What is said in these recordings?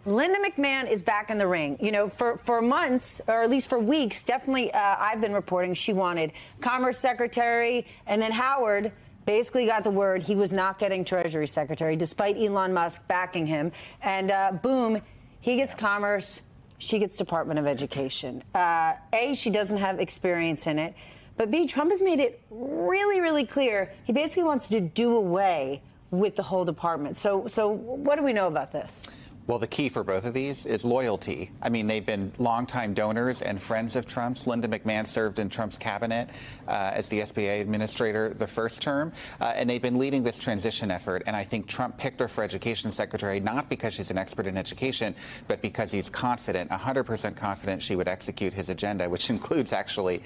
Linda McMahon is back in the ring. You know, for months, or at least for weeks, definitely I've been reporting she wanted Commerce Secretary, and then Howard basically got the word he was not getting Treasury Secretary, despite Elon Musk backing him. And boom, he gets Commerce, she gets Department of Education. A, she doesn't have experience in it. But B, Trump has made it really, really clear he basically wants to do away with the whole department. So what do we know about this? Well, the key for both of these is loyalty. I mean, they've been longtime donors and friends of Trump's. Linda McMahon served in Trump's cabinet as the SBA administrator the first term, and they've been leading this transition effort. And I think Trump picked her for education secretary not because she's an expert in education, but because he's confident, 100% confident she would execute his agenda, which includes actually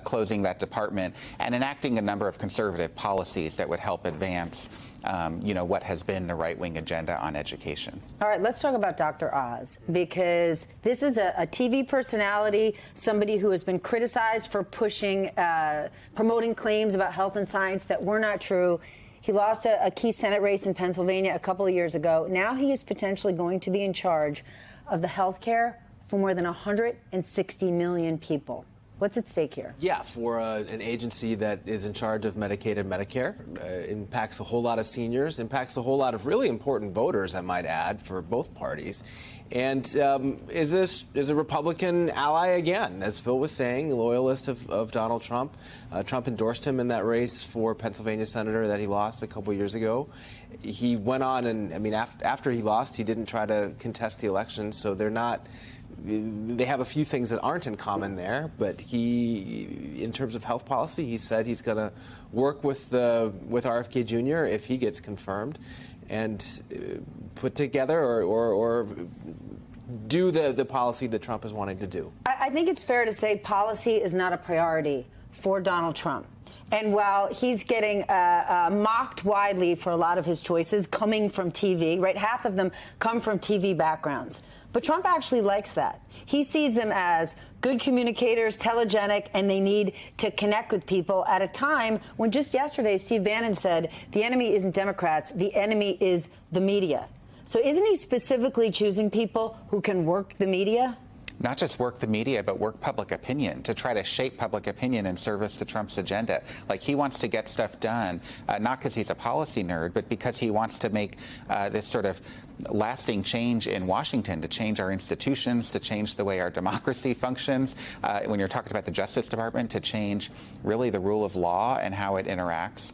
closing that department and enacting a number of conservative policies that would help advance what has been the right-wing agenda on education. All right, let's talk about Dr. Oz, because this is a TV personality, somebody who has been criticized for promoting claims about health and science that were not true. He lost a key Senate race in Pennsylvania a couple of years ago. Now he is potentially going to be in charge of the health care for more than 160 million people. What's at stake here? Yeah, for an agency that is in charge of Medicaid and Medicare, impacts a whole lot of seniors, impacts a whole lot of really important voters, I might add, for both parties. And is a Republican ally again, as Phil was saying, a loyalist of Donald Trump. Trump endorsed him in that race for Pennsylvania senator that he lost a couple years ago. He went on and, I mean, after he lost, he didn't try to contest the election, so they're not... They have a few things that aren't in common there, but he, in terms of health policy, he said he's going to work with RFK Jr. if he gets confirmed, and put together or do the policy that Trump is wanting to do. I think it's fair to say policy is not a priority for Donald Trump. And while he's getting mocked widely for a lot of his choices coming from TV, right? Half of them come from TV backgrounds. But Trump actually likes that. He sees them as good communicators, telegenic, and they need to connect with people at a time when just yesterday Steve Bannon said the enemy isn't Democrats, the enemy is the media. So isn't he specifically choosing people who can work the media? Not just work the media, but work public opinion, to try to shape public opinion in service to Trump's agenda. Like, he wants to get stuff done, not because he's a policy nerd, but because he wants to make this sort of lasting change in Washington, to change our institutions, to change the way our democracy functions. When you're talking about the Justice Department, to change really the rule of law and how it interacts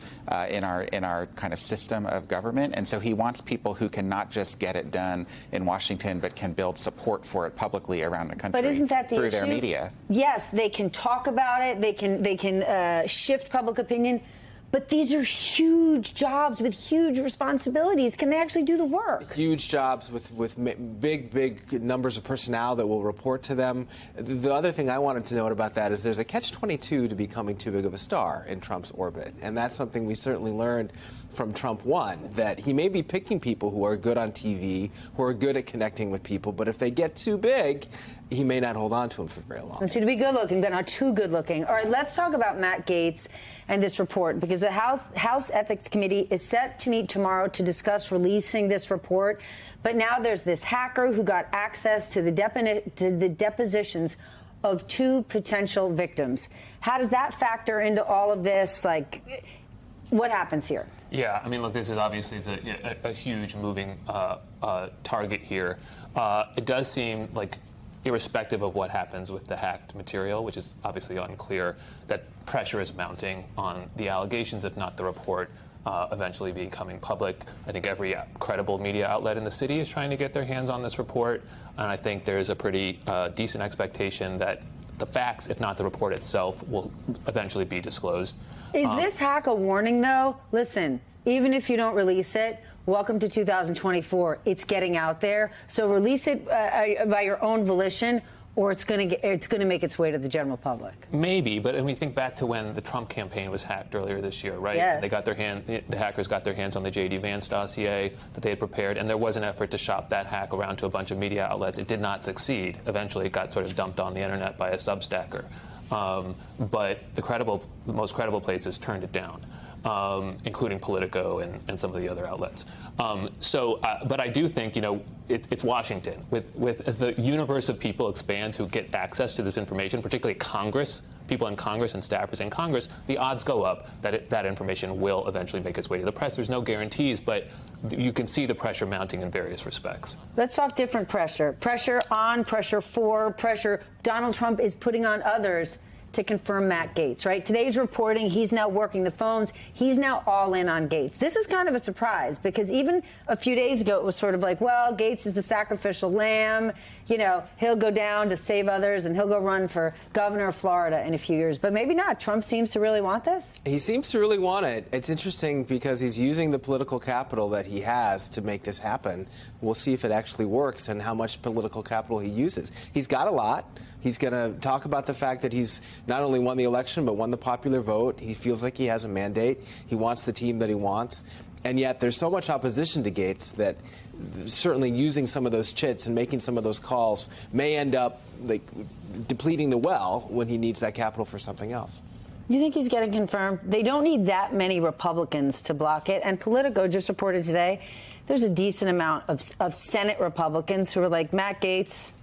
in our kind of system of government. And so he wants people who can not just get it done in Washington, but can build support for it publicly around the country. But isn't that the through issue? Their media? Yes, they can talk about it. They can shift public opinion. But these are huge jobs with huge responsibilities. Can they actually do the work? Huge jobs with big numbers of personnel that will report to them. The other thing I wanted to note about that is there's a catch-22 to becoming too big of a star in Trump's orbit. And that's something we certainly learned from Trump 1, that he may be picking people who are good on TV, who are good at connecting with people, but if they get too big, he may not hold on to them for very long. So to be good looking, but not too good looking. All right, let's talk about Matt Gaetz and this report, because the House Ethics Committee is set to meet tomorrow to discuss releasing this report. But now there's this hacker who got access to the depositions of 2 potential victims. How does that factor into all of this? Like, what happens here? Yeah, I mean, look, this is obviously a huge moving target here. It does seem like, irrespective of what happens with the hacked material, which is obviously unclear, that pressure is mounting on the allegations, if not the report, eventually becoming public. I think every credible media outlet in the city is trying to get their hands on this report, and I think there's a pretty decent expectation that the facts, if not the report itself, will eventually be disclosed. Is this hack a warning, though? Listen, even if you don't release it, welcome to 2024. It's getting out there. So release it by your own volition, or it's going to make its way to the general public. Maybe, but when we think back to when the Trump campaign was hacked earlier this year, right? Yes. The hackers got their hands on the J.D. Vance dossier that they had prepared, and there was an effort to shop that hack around to a bunch of media outlets. It did not succeed. Eventually, it got sort of dumped on the internet by a Substacker. But the most credible places turned it down. including Politico and some of the other outlets. But I do think, it's Washington. As the universe of people expands who get access to this information, particularly Congress, people in Congress and staffers in Congress, the odds go up that that information will eventually make its way to the press. There's no guarantees, but you can see the pressure mounting in various respects. Let's talk different pressure. Pressure on, pressure for, pressure Donald Trump is putting on others to confirm Matt Gaetz, right? Today's reporting, he's now working the phones. He's now all in on Gaetz. This is kind of a surprise because even a few days ago, it was sort of like, well, Gaetz is the sacrificial lamb. He'll go down to save others and he'll go run for governor of Florida in a few years. But maybe not. Trump seems to really want this. He seems to really want it. It's interesting because he's using the political capital that he has to make this happen. We'll see if it actually works and how much political capital he uses. He's got a lot. He's going to talk about the fact that he's not only won the election, but won the popular vote. He feels like he has a mandate. He wants the team that he wants. And yet there's so much opposition to Gaetz that certainly using some of those chits and making some of those calls may end up depleting the well when he needs that capital for something else. You think he's getting confirmed? They don't need that many Republicans to block it. And Politico just reported today there's a decent amount of Senate Republicans who are like, Matt Gaetz,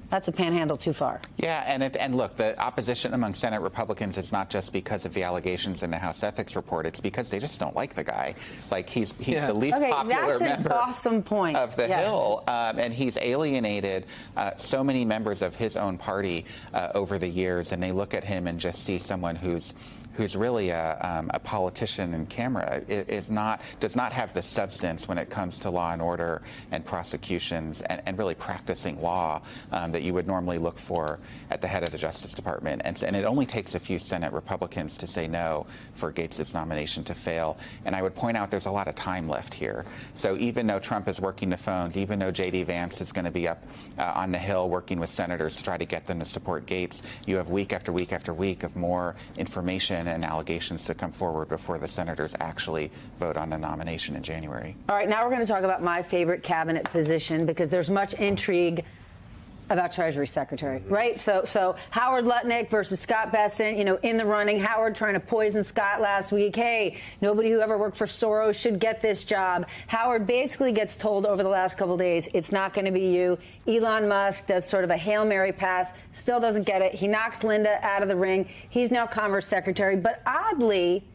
that's a panhandle too far. Yeah, and look, the opposition among Senate Republicans is not just because of the allegations in the House Ethics Report. It's because they just don't like the guy. Like he's the least popular member awesome point. of the Hill, and he's alienated so many members of his own party over the years, and they look at him and just see someone who's really a politician in camera, does not have the substance when it comes to law and order and prosecutions and really practicing law that you would normally look for at the head of the Justice Department. And it only takes a few Senate Republicans to say no for Gaetz' nomination to fail. And I would point out there's a lot of time left here. So even though Trump is working the phones, even though J.D. Vance is going to be up on the Hill working with senators to try to get them to support Gaetz, you have week after week after week of more information and allegations to come forward before the senators actually vote on the nomination in January. All right, now we're going to talk about my favorite cabinet position because there's much intrigue about Treasury Secretary, right? So Howard Lutnick versus Scott Bessent, in the running. Howard trying to poison Scott last week. Hey, nobody who ever worked for Soros should get this job. Howard basically gets told over the last couple of days, it's not going to be you. Elon Musk does sort of a Hail Mary pass, still doesn't get it. He knocks Linda out of the ring. He's now Commerce Secretary. But oddly,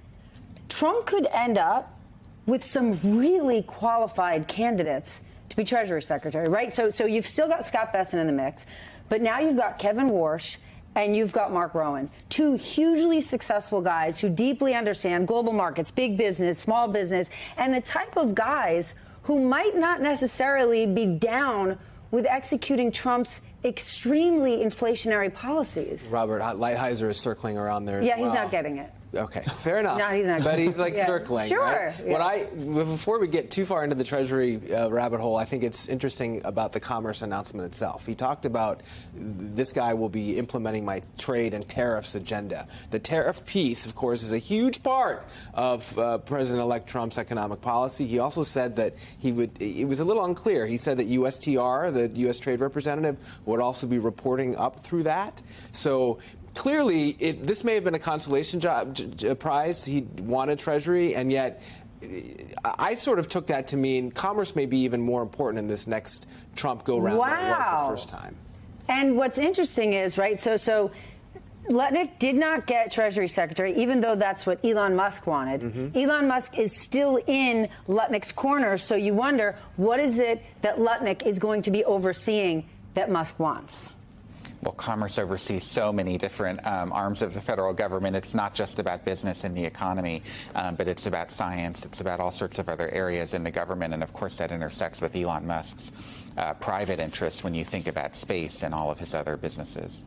Trump could end up with some really qualified candidates to be Treasury Secretary, right? So you've still got Scott Bessent in the mix, but now you've got Kevin Warsh and you've got Mark Rowan, two hugely successful guys who deeply understand global markets, big business, small business, and the type of guys who might not necessarily be down with executing Trump's extremely inflationary policies. Robert Lighthizer is circling around there as well. Yeah, he's not getting it. Okay, fair enough. No, he's not. But he's circling. Sure. Right? Yes. Before we get too far into the Treasury rabbit hole, I think it's interesting about the commerce announcement itself. He talked about this guy will be implementing my trade and tariffs agenda. The tariff piece, of course, is a huge part of President-elect Trump's economic policy. He also said that it was a little unclear. He said that USTR, the U.S. Trade Representative, would also be reporting up through that. So clearly, this may have been a consolation prize. He wanted Treasury, and yet I sort of took that to mean commerce may be even more important in this next Trump go-round than it was the first time. And what's interesting is, right, so Lutnick did not get Treasury Secretary, even though that's what Elon Musk wanted. Mm-hmm. Elon Musk is still in Lutnick's corner, so you wonder, what is it that Lutnick is going to be overseeing that Musk wants? Well, commerce oversees so many different arms of the federal government. It's not just about business and the economy, but it's about science. It's about all sorts of other areas in the government. And, of course, that intersects with Elon Musk's private interests when you think about space and all of his other businesses.